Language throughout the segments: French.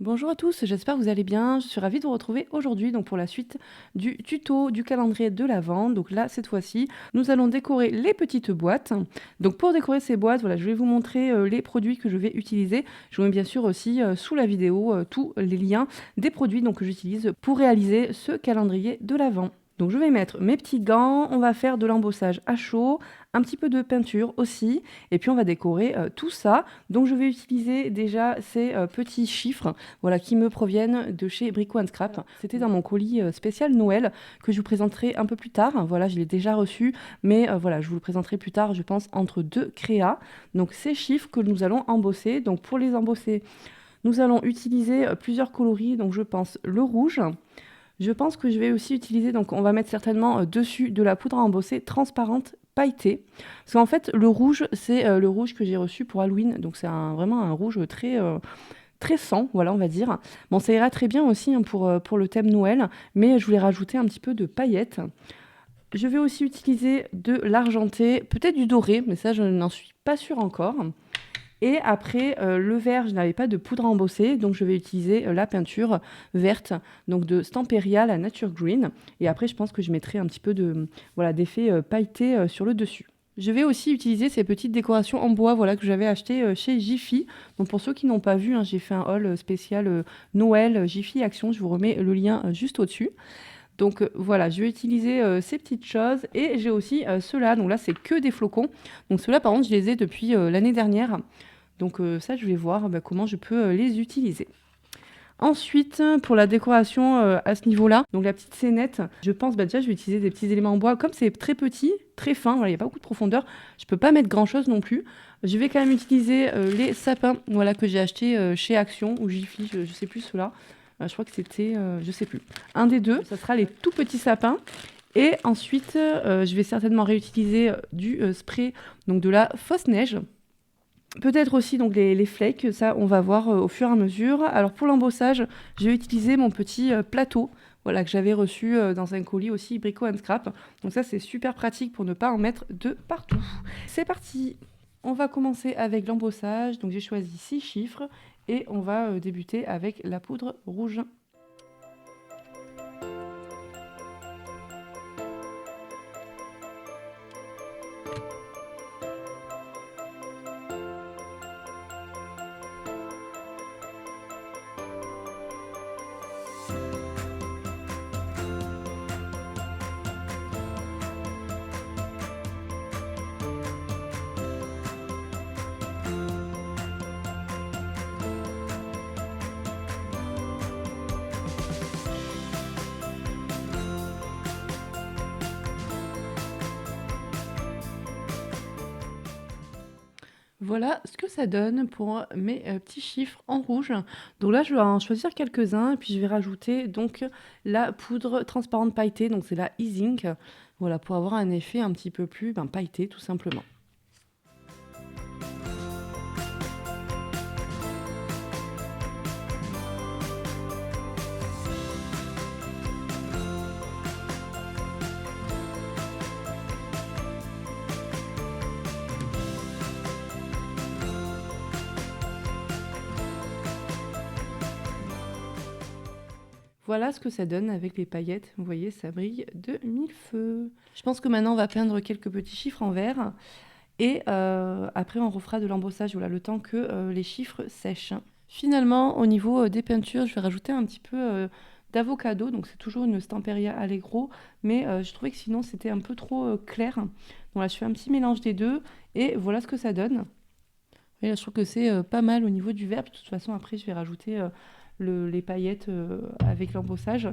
Bonjour à tous, j'espère que vous allez bien. Je suis ravie de vous retrouver aujourd'hui donc pour la suite du tuto du calendrier de l'Avent. Donc là, cette fois-ci, nous allons décorer les petites boîtes. Donc pour décorer ces boîtes, voilà, je vais vous montrer les produits que je vais utiliser. Je vous mets bien sûr aussi sous la vidéo tous les liens des produits donc, que j'utilise pour réaliser ce calendrier de l'Avent. Donc je vais mettre mes petits gants, on va faire de l'embossage à chaud, un petit peu de peinture aussi, et puis on va décorer tout ça. Donc je vais utiliser déjà ces petits chiffres voilà, qui me proviennent de chez Brico Scrap. C'était dans mon colis spécial Noël que je vous présenterai un peu plus tard. Voilà, je l'ai déjà reçu, mais voilà, je vous le présenterai plus tard, je pense, entre deux créas. Donc ces chiffres que nous allons embosser. Donc pour les embosser, nous allons utiliser plusieurs coloris. Donc je pense le rouge. Je pense que je vais aussi utiliser, donc on va mettre certainement dessus de la poudre à embosser transparente pailletée. Parce qu'en fait, le rouge, c'est le rouge que j'ai reçu pour Halloween. Donc c'est vraiment un rouge très sang, voilà, on va dire. Bon, ça ira très bien aussi hein, pour le thème Noël, mais je voulais rajouter un petit peu de paillettes. Je vais aussi utiliser de l'argenté, peut-être du doré, mais ça, je n'en suis pas sûre encore. Et après, le vert, je n'avais pas de poudre à embosser, donc je vais utiliser la peinture verte, donc de Stamperia, la Nature Green. Et après, je pense que je mettrai un petit peu de, voilà, d'effet pailleté sur le dessus. Je vais aussi utiliser ces petites décorations en bois voilà, que j'avais achetées chez Jiffy. Donc pour ceux qui n'ont pas vu, hein, j'ai fait un haul spécial Noël Jiffy Action. Je vous remets le lien juste au-dessus. Donc voilà, je vais utiliser ces petites choses. Et j'ai aussi ceux-là. Donc là, c'est que des flocons. Donc ceux-là, par contre, je les ai depuis l'année dernière. Donc ça, je vais voir comment je peux les utiliser. Ensuite, pour la décoration à ce niveau-là, donc la petite scénette, je pense déjà je vais utiliser des petits éléments en bois. Comme c'est très petit, très fin, voilà, il n'y a pas beaucoup de profondeur, je ne peux pas mettre grand-chose non plus. Je vais quand même utiliser les sapins voilà, que j'ai achetés chez Action ou Jiffy, je ne sais plus ceux-là. Je crois que c'était, je ne sais plus, un des deux. Ça sera les tout petits sapins. Et ensuite, je vais certainement réutiliser du spray, donc de la fausse neige. Peut-être aussi donc les flakes, ça on va voir au fur et à mesure. Alors pour l'embossage, je vais utiliser mon petit plateau voilà, que j'avais reçu dans un colis aussi Brico Scrap. Donc ça c'est super pratique pour ne pas en mettre de partout. C'est parti. On va commencer avec l'embossage. Donc j'ai choisi 6 chiffres et on va débuter avec la poudre rouge. Voilà ce que ça donne pour mes petits chiffres en rouge. Donc là, je vais en choisir quelques-uns et puis je vais rajouter donc la poudre transparente pailletée. Donc c'est la E-Zinc. Voilà, pour avoir un effet un petit peu plus pailleté tout simplement. Voilà ce que ça donne avec les paillettes. Vous voyez, ça brille de mille feux. Je pense que maintenant, on va peindre quelques petits chiffres en vert. Et après, on refera de l'embossage, voilà, le temps que les chiffres sèchent. Finalement, au niveau des peintures, je vais rajouter un petit peu d'avocado. Donc, c'est toujours une Stamperia Allegro. Mais je trouvais que sinon, c'était un peu trop clair. Donc là, je fais un petit mélange des deux. Et voilà ce que ça donne. Et là, je trouve que c'est pas mal au niveau du vert. Puis, de toute façon, après, je vais rajouter les paillettes avec l'embossage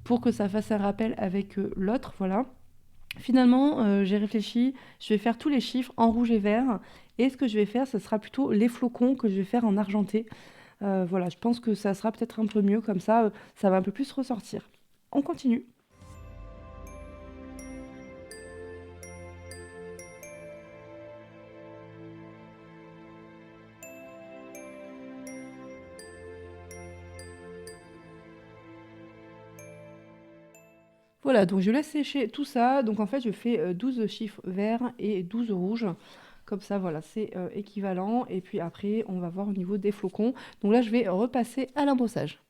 pour que ça fasse un rappel avec l'autre. Voilà. Finalement, j'ai réfléchi, je vais faire tous les chiffres en rouge et vert. Et ce que je vais faire, ce sera plutôt les flocons que je vais faire en argenté. Voilà, je pense que ça sera peut-être un peu mieux, comme ça, ça va un peu plus ressortir. On continue. Voilà, donc je laisse sécher tout ça. Donc en fait, je fais 12 chiffres verts et 12 rouges. Comme ça, voilà, c'est équivalent. Et puis après, on va voir au niveau des flocons. Donc là, je vais repasser à l'embossage.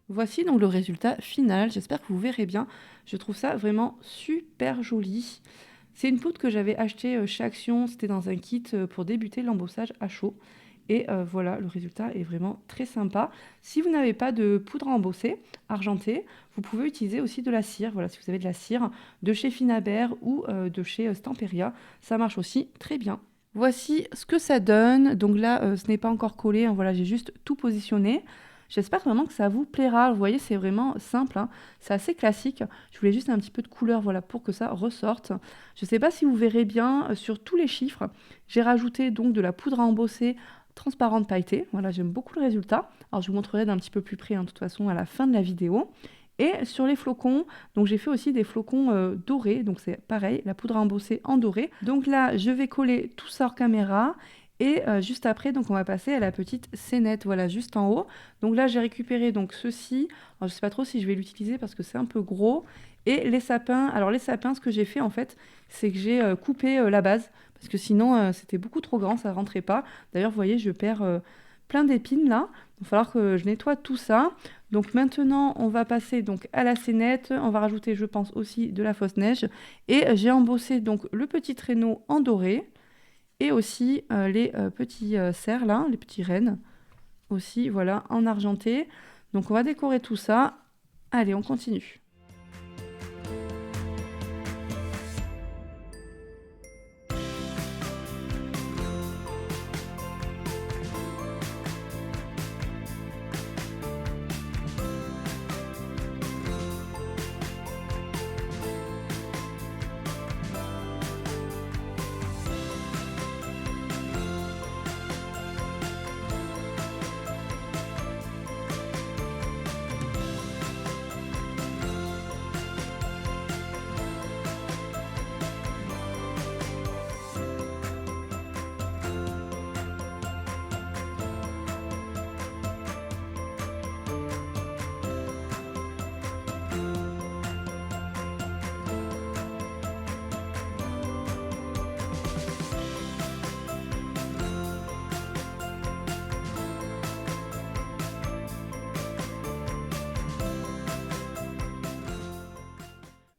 Voici donc le résultat final, j'espère que vous verrez bien. Je trouve ça vraiment super joli. C'est une poudre que j'avais achetée chez Action, c'était dans un kit pour débuter l'embossage à chaud. Et voilà, le résultat est vraiment très sympa. Si vous n'avez pas de poudre à embosser argentée, vous pouvez utiliser aussi de la cire. Voilà, si vous avez de la cire de chez Finabert ou de chez Stamperia, ça marche aussi très bien. Voici ce que ça donne. Donc là, ce n'est pas encore collé, hein, voilà, j'ai juste tout positionné. J'espère vraiment que ça vous plaira. Vous voyez, c'est vraiment simple, hein. C'est assez classique. Je voulais juste un petit peu de couleur, voilà, pour que ça ressorte. Je ne sais pas si vous verrez bien sur tous les chiffres. J'ai rajouté donc de la poudre à embosser transparente pailletée. Voilà, j'aime beaucoup le résultat. Alors, je vous montrerai d'un petit peu plus près, hein, de toute façon, à la fin de la vidéo. Et sur les flocons, donc j'ai fait aussi des flocons dorés. Donc, c'est pareil, la poudre à embosser en doré. Donc là, je vais coller tout ça hors caméra. Et juste après, donc on va passer à la petite scénette, voilà, juste en haut. Donc là, j'ai récupéré donc ceci. Alors, je ne sais pas trop si je vais l'utiliser parce que c'est un peu gros. Et les sapins. Alors les sapins, ce que j'ai fait en fait, c'est que j'ai coupé la base parce que sinon c'était beaucoup trop grand, ça ne rentrait pas. D'ailleurs, vous voyez, je perds plein d'épines là. Il va falloir que je nettoie tout ça. Donc maintenant, on va passer donc à la scénette. On va rajouter, je pense, aussi de la fausse neige. Et j'ai embossé donc le petit traîneau en doré. Et aussi les petits cerfs là, les petits rennes aussi, voilà, en argenté. Donc on va décorer tout ça. Allez, on continue.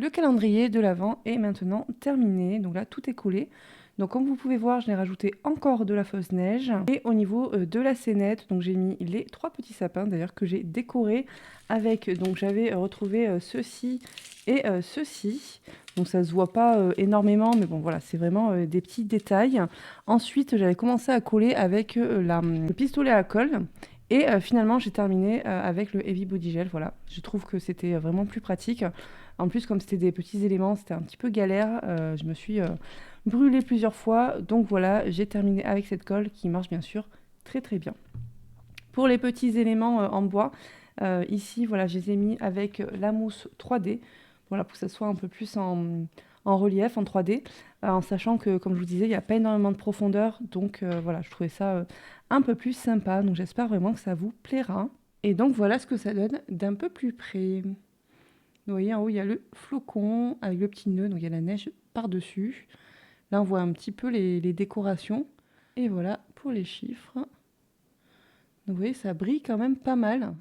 Le calendrier de l'Avent est maintenant terminé. Donc là, tout est collé. Donc comme vous pouvez voir, je l'ai rajouté encore de la fausse neige. Et au niveau de la scénette, donc j'ai mis les 3 petits sapins d'ailleurs que j'ai décorés avec. Donc j'avais retrouvé ceci et ceci. Donc ça se voit pas énormément, mais bon voilà, c'est vraiment des petits détails. Ensuite, j'avais commencé à coller avec le pistolet à colle. Et finalement, j'ai terminé avec le Heavy Body Gel. Voilà, je trouve que c'était vraiment plus pratique. En plus, comme c'était des petits éléments, c'était un petit peu galère. Je me suis brûlée plusieurs fois. Donc voilà, j'ai terminé avec cette colle qui marche bien sûr très très bien. Pour les petits éléments en bois, ici, voilà, je les ai mis avec la mousse 3D. Voilà, pour que ça soit un peu plus en relief, en 3D. En sachant que, comme je vous disais, il n'y a pas énormément de profondeur. Donc voilà, je trouvais ça un peu plus sympa. Donc j'espère vraiment que ça vous plaira. Et donc voilà ce que ça donne d'un peu plus près. Vous voyez, en haut, il y a le flocon avec le petit nœud, donc il y a la neige par-dessus. Là, on voit un petit peu les décorations. Et voilà pour les chiffres. Donc, vous voyez, ça brille quand même pas mal.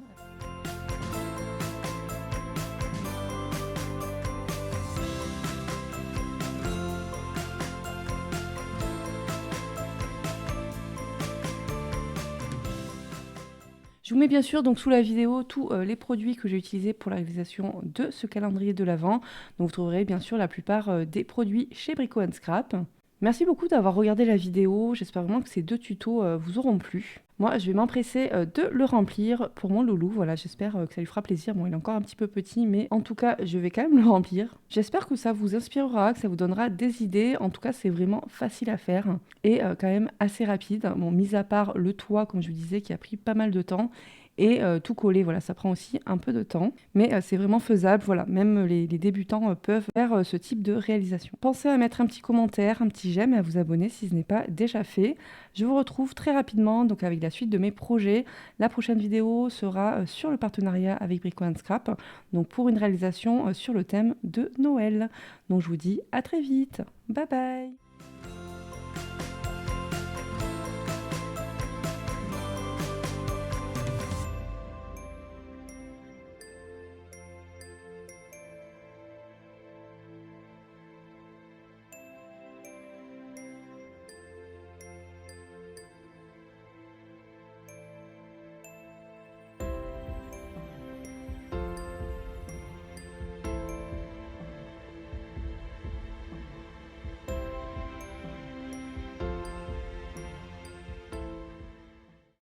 Je vous mets bien sûr donc sous la vidéo tous les produits que j'ai utilisés pour la réalisation de ce calendrier de l'Avent. Donc vous trouverez bien sûr la plupart des produits chez Brico & Scrap. Merci beaucoup d'avoir regardé la vidéo, j'espère vraiment que ces 2 tutos vous auront plu. Moi, je vais m'empresser de le remplir pour mon loulou. Voilà, j'espère que ça lui fera plaisir. Bon, il est encore un petit peu petit, mais en tout cas, je vais quand même le remplir. J'espère que ça vous inspirera, que ça vous donnera des idées. En tout cas, c'est vraiment facile à faire et quand même assez rapide. Bon, mis à part le toit, comme je vous disais, qui a pris pas mal de temps. Et tout coller, voilà, ça prend aussi un peu de temps, mais c'est vraiment faisable, voilà, même les débutants peuvent faire ce type de réalisation. Pensez à mettre un petit commentaire, un petit j'aime et à vous abonner si ce n'est pas déjà fait. Je vous retrouve très rapidement donc avec la suite de mes projets. La prochaine vidéo sera sur le partenariat avec Brico Scrap, donc pour une réalisation sur le thème de Noël. Donc je vous dis à très vite. Bye bye.